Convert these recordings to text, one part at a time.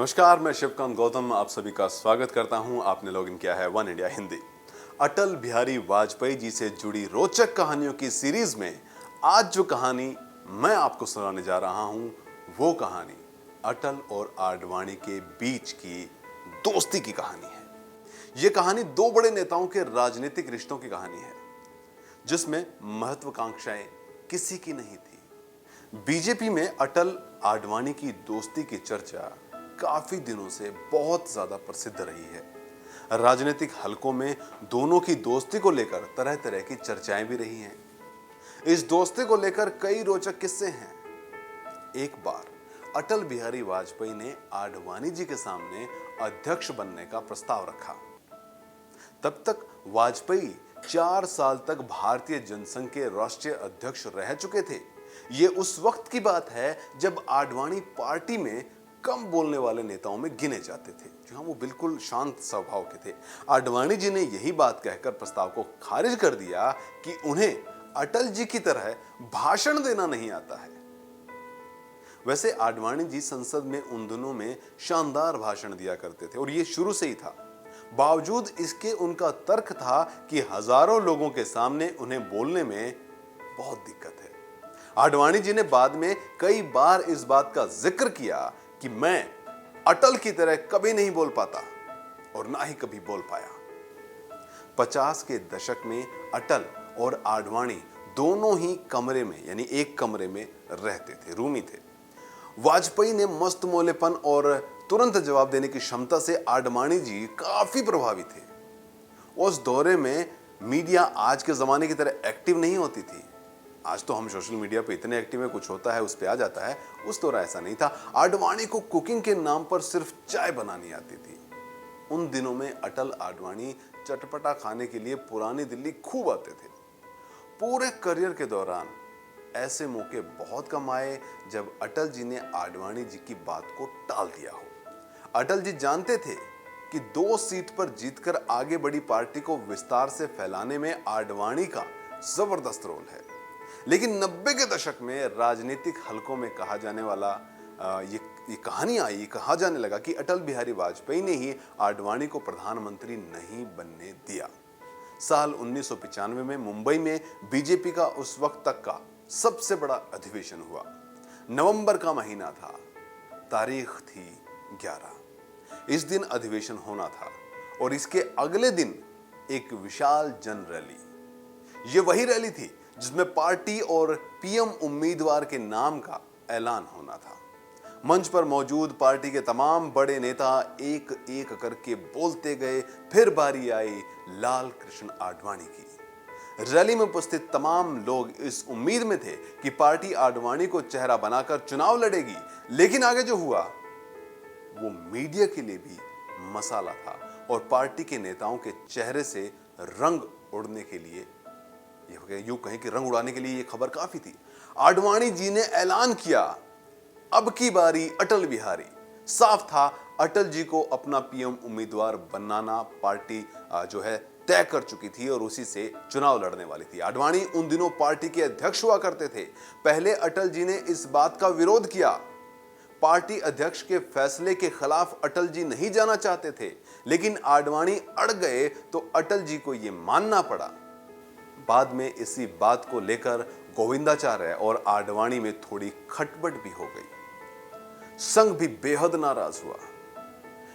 नमस्कार, मैं शिवकांत गौतम आप सभी का स्वागत करता हूं। आपने लॉगिन किया है वन इंडिया हिंदी। अटल बिहारी वाजपेयी जी से जुड़ी रोचक कहानियों की सीरीज में आज जो कहानी मैं आपको सुनाने जा रहा हूं वो कहानी अटल और आडवाणी के बीच की दोस्ती की कहानी है। ये कहानी दो बड़े नेताओं के राजनीतिक रिश्तों की कहानी है जिसमें महत्वाकांक्षाएं किसी की नहीं थी। बीजेपी में अटल आडवाणी की दोस्ती की चर्चा काफी दिनों से बहुत ज्यादा प्रसिद्ध रही है। राजनीतिक हलकों में दोनों की दोस्ती को लेकर तरह तरह की चर्चाएं भी रही हैं। इस दोस्ती को लेकर कई रोचक किस्से हैं। एक बार अटल बिहारी वाजपेयी ने आडवाणी जी के सामने अध्यक्ष बनने का प्रस्ताव रखा। तब तक वाजपेयी 4 साल तक भारतीय जनसंघ के राष्ट्रीय अध्यक्ष रह चुके थे। यह उस वक्त की बात है जब आडवाणी पार्टी में कम बोलने वाले नेताओं में गिने जाते थे। जी हाँ, वो बिल्कुल शांत स्वभाव के थे। आडवाणी जी ने यही बात कहकर प्रस्ताव को खारिज कर दिया कि उन्हें अटल जी की तरह भाषण देना नहीं आता है। वैसे आडवाणी जी संसद में उन दिनों में शानदार भाषण दिया करते थे और ये शुरू से ही था। बावजूद इसके उनका तर्क था कि हजारों लोगों के सामने उन्हें बोलने में बहुत दिक्कत है। आडवाणी जी ने बाद में कई बार इस बात का जिक्र किया कि मैं अटल की तरह कभी नहीं बोल पाता और ना ही कभी बोल पाया। 50 के दशक में अटल और आडवाणी दोनों ही कमरे में यानी एक कमरे में रहते थे, रूमी थे। वाजपेयी ने मस्त मोलेपन और तुरंत जवाब देने की क्षमता से आडवाणी जी काफी प्रभावी थे। उस दौरे में मीडिया आज के जमाने की तरह एक्टिव नहीं होती थी। आज तो हम सोशल मीडिया पे इतने एक्टिव है, कुछ होता है उस पे आ जाता है। उस दौरान ऐसा नहीं था। आडवाणी को कुकिंग के नाम पर सिर्फ चाय बनानी आती थी। उन दिनों में अटल आडवाणी चटपटा खाने के लिए पुरानी दिल्ली खूब आते थे। पूरे करियर के दौरान ऐसे मौके बहुत कम आए जब अटल जी ने आडवाणी जी की बात को टाल दिया हो। अटल जी जानते थे कि 2 सीट पर जीतकर आगे बढ़ी पार्टी को विस्तार से फैलाने में आडवाणी का जबरदस्त रोल है। लेकिन 90 के दशक में राजनीतिक हलकों में कहा जाने वाला ये कहानी आई, कहा जाने लगा कि अटल बिहारी वाजपेयी ने ही आडवाणी को प्रधानमंत्री नहीं बनने दिया। साल 1995 में मुंबई में बीजेपी का उस वक्त तक का सबसे बड़ा अधिवेशन हुआ। नवंबर का महीना था, तारीख थी 11। इस दिन अधिवेशन होना था और इसके अगले दिन एक विशाल जन रैली। ये वही रैली थी जिसमें पार्टी और पीएम उम्मीदवार के नाम का ऐलान होना था। मंच पर मौजूद पार्टी के तमाम बड़े नेता एक एक करके बोलते गए। फिर बारी आई लाल कृष्ण आडवाणी की। रैली में उपस्थित तमाम लोग इस उम्मीद में थे कि पार्टी आडवाणी को चेहरा बनाकर चुनाव लड़ेगी। लेकिन आगे जो हुआ वो मीडिया के लिए भी मसाला था और पार्टी के नेताओं के चेहरे से रंग उड़ने के लिए, यूं कहें कि रंग उड़ाने के लिए यह खबर काफी थी। आडवाणी जी ने ऐलान किया, अब की बारी अटल बिहारी। साफ था अटल जी को अपना पीएम उम्मीदवार बनाना पार्टी जो है तय कर चुकी थी और उसी से चुनाव लड़ने वाली थी। आडवाणी उन दिनों पार्टी के अध्यक्ष हुआ करते थे। पहले अटल जी ने इस बात का विरोध किया। पार्टी अध्यक्ष के फैसले के खिलाफ अटल जी नहीं जाना चाहते थे, लेकिन आडवाणी अड़ गए तो अटल जी को यह मानना पड़ा। बाद में इसी बात को लेकर गोविंदाचार्य और आडवाणी में थोड़ी खटपट भी हो गई। संघ भी बेहद नाराज हुआ।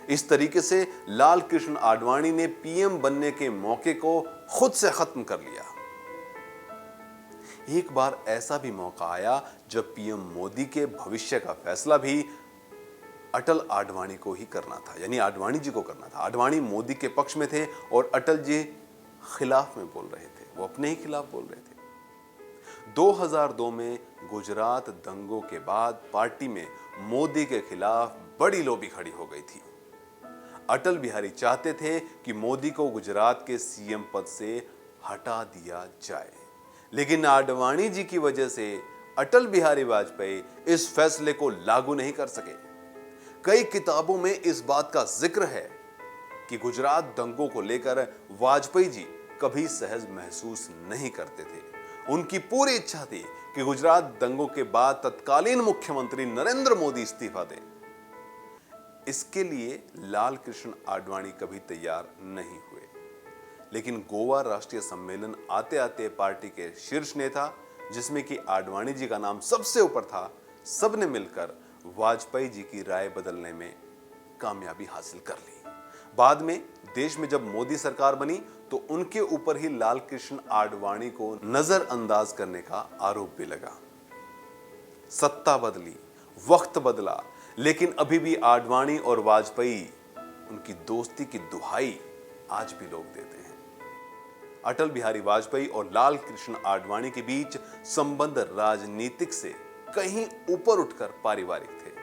इस तरीके से लाल कृष्ण आडवाणी ने पीएम बनने के मौके को खुद से खत्म कर लिया। एक बार ऐसा भी मौका आया जब पीएम मोदी के भविष्य का फैसला भी अटल आडवाणी को ही करना था, यानी आडवाणी जी को करना था। आडवाणी मोदी के पक्ष में थे और अटल जी खिलाफ में बोल रहे थे, वो अपने ही खिलाफ बोल रहे थे। 2002 में गुजरात दंगों के बाद पार्टी में मोदी के खिलाफ बड़ी लॉबी खड़ी हो गई थी। अटल बिहारी चाहते थे कि मोदी को गुजरात के सीएम पद से हटा दिया जाए, लेकिन आडवाणी जी की वजह से अटल बिहारी वाजपेयी इस फैसले को लागू नहीं कर सके। कई किताबों में इस बात का जिक्र है कि गुजरात दंगों को लेकर वाजपेयी जी कभी सहज महसूस नहीं करते थे। उनकी पूरी इच्छा थी कि गुजरात दंगों के बाद तत्कालीन मुख्यमंत्री नरेंद्र मोदी इस्तीफा दें। इसके लिए लाल कृष्ण आडवाणी कभी तैयार नहीं हुए। लेकिन गोवा राष्ट्रीय सम्मेलन आते आते पार्टी के शीर्ष नेता, जिसमें कि आडवाणी जी का नाम सबसे ऊपर था, सबने मिलकर वाजपेयी जी की राय बदलने में कामयाबी हासिल कर ली। बाद में देश में जब मोदी सरकार बनी तो उनके ऊपर ही लाल कृष्ण आडवाणी को नजरअंदाज करने का आरोप भी लगा। सत्ता बदली, वक्त बदला, लेकिन अभी भी आडवाणी और वाजपेयी, उनकी दोस्ती की दुहाई आज भी लोग देते हैं। अटल बिहारी वाजपेयी और लाल कृष्ण आडवाणी के बीच संबंध राजनीतिक से कहीं ऊपर उठकर पारिवारिक थे।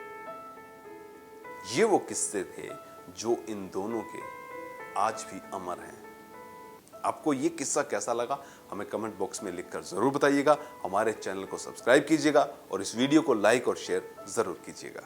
ये वो किस्से थे जो इन दोनों के आज भी अमर हैं। आपको ये किस्सा कैसा लगा हमें कमेंट बॉक्स में लिखकर जरूर बताइएगा। हमारे चैनल को सब्सक्राइब कीजिएगा और इस वीडियो को लाइक और शेयर जरूर कीजिएगा।